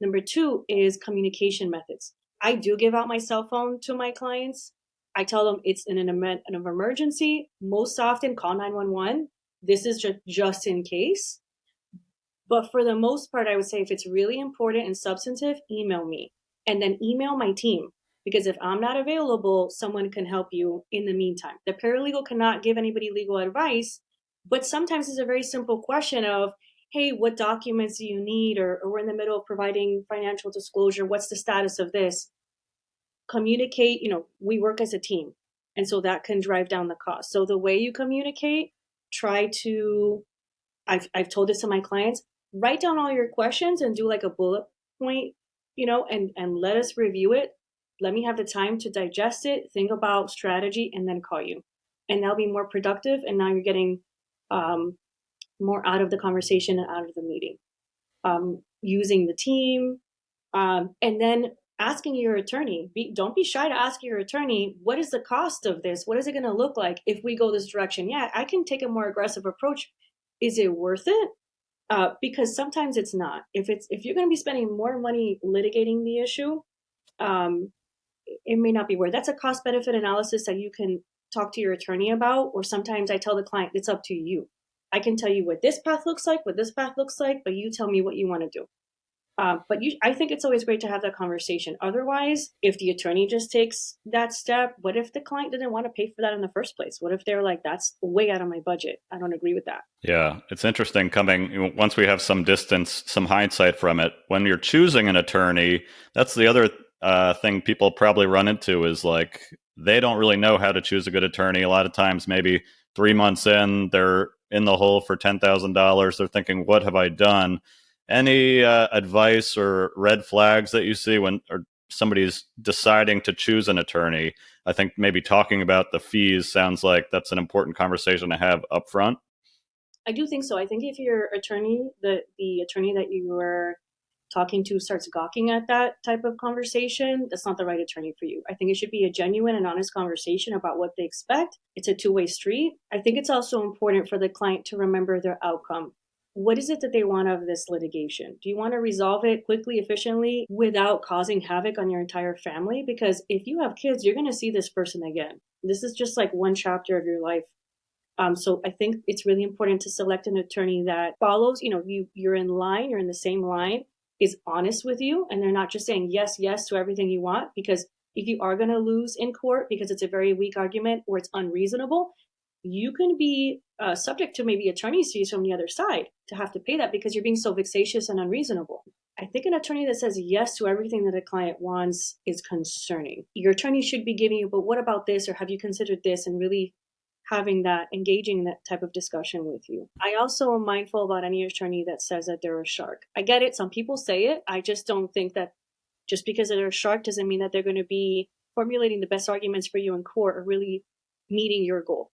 Number two is communication methods. I do give out my cell phone to my clients. I tell them it's in an event of emergency. Most often, call 911. This is just in case. But for the most part, I would say if it's really important and substantive, email me and then email my team. Because if I'm not available, someone can help you in the meantime. The paralegal cannot give anybody legal advice, but sometimes it's a very simple question of, hey, what documents do you need? Or we're in the middle of providing financial disclosure. What's the status of this? Communicate, we work as a team. And so that can drive down the cost. So the way you communicate, try to, I've told this to my clients, write down all your questions and do like a bullet point, and let us review it. Let me have the time to digest it, think about strategy, and then call you. And that'll be more productive. And now you're getting more out of the conversation and out of the meeting. Using the team, and then asking your attorney. Don't be shy to ask your attorney, what is the cost of this? What is it going to look like if we go this direction? Yeah, I can take a more aggressive approach. Is it worth it? Because sometimes it's not. If you're going to be spending more money litigating the issue, it may not be worth it. That's a cost benefit analysis that you can talk to your attorney about. Or sometimes I tell the client, it's up to you. I can tell you what this path looks like, but you tell me what you want to do. I think it's always great to have that conversation. Otherwise, if the attorney just takes that step, what if the client didn't want to pay for that in the first place? What if they're like, that's way out of my budget? I don't agree with that. Yeah, it's interesting once we have some distance, some hindsight from it. When you're choosing an attorney, that's the other thing people probably run into is like, they don't really know how to choose a good attorney. A lot of times, maybe 3 months in, they're in the hole for $10,000. They're thinking, what have I done? Any advice or red flags that you see when somebody's deciding to choose an attorney? I think maybe talking about the fees sounds like that's an important conversation to have up front. I do think so. I think if your attorney, the attorney that you were talking to starts gawking at that type of conversation, that's not the right attorney for you. I think it should be a genuine and honest conversation about what they expect. It's a two-way street. I think it's also important for the client to remember their outcome. What is it that they want out of this litigation? Do you want to resolve it quickly, efficiently, without causing havoc on your entire family? Because if you have kids, you're going to see this person again. This is just like one chapter of your life. So I think it's really important to select an attorney that follows, you're in line, you're in the same line, is honest with you, and they're not just saying yes, yes to everything you want. Because if you are going to lose in court because it's a very weak argument or it's unreasonable, you can be subject to maybe attorney's fees from the other side to have to pay that because you're being so vexatious and unreasonable. I think an attorney that says yes to everything that a client wants is concerning. Your attorney should be giving you, but what about this? Or have you considered this? And really having that, engaging in that type of discussion with you. I also am mindful about any attorney that says that they're a shark. I get it. Some people say it. I just don't think that just because they're a shark doesn't mean that they're going to be formulating the best arguments for you in court or really meeting your goal.